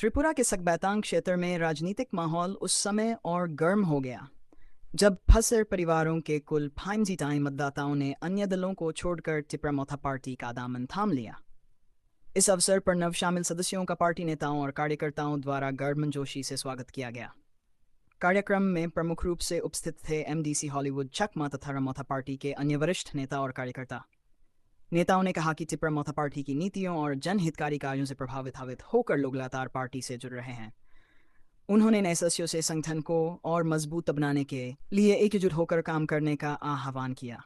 त्रिपुरा के सकबैतांग क्षेत्र में राजनीतिक माहौल उस समय और गर्म हो गया जब फंसे परिवारों के कुल 5 मतदाताओं ने अन्य दलों को छोड़कर टिप्रा मोथा पार्टी का दामन थाम लिया। इस अवसर पर नव शामिल सदस्यों का पार्टी नेताओं और कार्यकर्ताओं द्वारा गर्मजोशी से स्वागत किया गया। कार्यक्रम में प्रमुख रूप से उपस्थित थे एमडीसी हॉलीवुड चकमा तथा रमोथा पार्टी के अन्य वरिष्ठ नेता और कार्यकर्ता। नेताओं ने कहा कि टिप्रा मोथा पार्टी की नीतियों और जनहितकारी कार्यों से प्रभावित होकर लोग लगातार पार्टी से जुड़ रहे हैं। उन्होंने नए सदस्यों से संगठन को और मजबूत बनाने के लिए एकजुट होकर काम करने का आह्वान किया।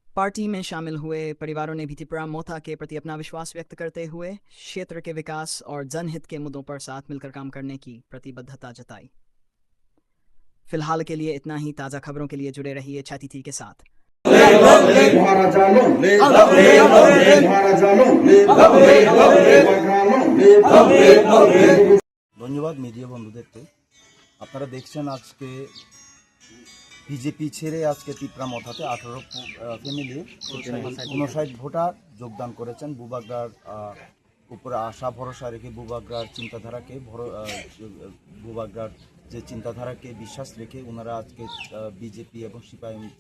पार्टी में शामिल हुए परिवारों ने भी टिप्रा मोथा के प्रति अपना विश्वास व्यक्त करते हुए क्षेत्र के विकास और जनहित के मुद्दों पर साथ मिलकर काम करने की प्रतिबद्धता जताई। फिलहाल के लिए इतना ही। ताज़ा खबरों के लिए जुड़े रहिए छाती के साथ। ধন্যবাদ মিডিয়া বন্ধুদেরকে। আপনারা দেখছেন আজকে বিজেপি ছেড়ে আজকে টিপ্রা মথাতে 18 ফ্যামিলি 59 ভোটার যোগদান করেছেন। বুবাগ্রার উপরে আশা ভরসা রেখে বুবাগ্রার চিন্তাধারাকে বুবাগ্রার যে চিন্তাধারাকে বিশ্বাস রেখে ওনারা আজকে বিজেপি এবং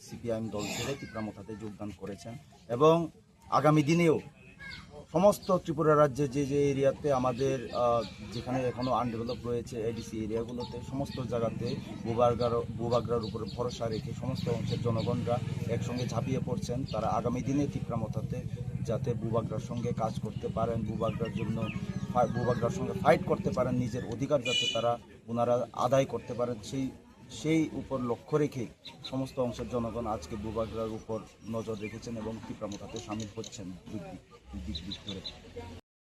সিপিআইএম দল ছেড়ে টিপ্রা মথাতে যোগদান করেছেন এবং আগামী দিনেও সমস্ত ত্রিপুরা রাজ্যে যে যে এরিয়াতে আমাদের যেখানে এখনও আনডেভেলপ রয়েছে এডিসি এরিয়াগুলোতে সমস্ত জায়গাতে বুবাগ্রার উপরে ভরসা রেখে সমস্ত অংশের জনগণরা একসঙ্গে ঝাঁপিয়ে পড়ছেন। তারা আগামী দিনে টিপ্রা মথাতে যাতে বুবাগ্রার সঙ্গে কাজ করতে পারেন, বুবাগ্রার সঙ্গে ফাইট করতে পারেন, নিজের অধিকার যাতে ওনারা আদায় করতে পারেন সেই উপর লক্ষ্য রেখে সমস্ত অংশের জনগণ আজকে বুবাগ্রার উপর নজর রেখেছেন এবং টিপ্রা মথাতে সামিল হচ্ছেন দিক ধরে।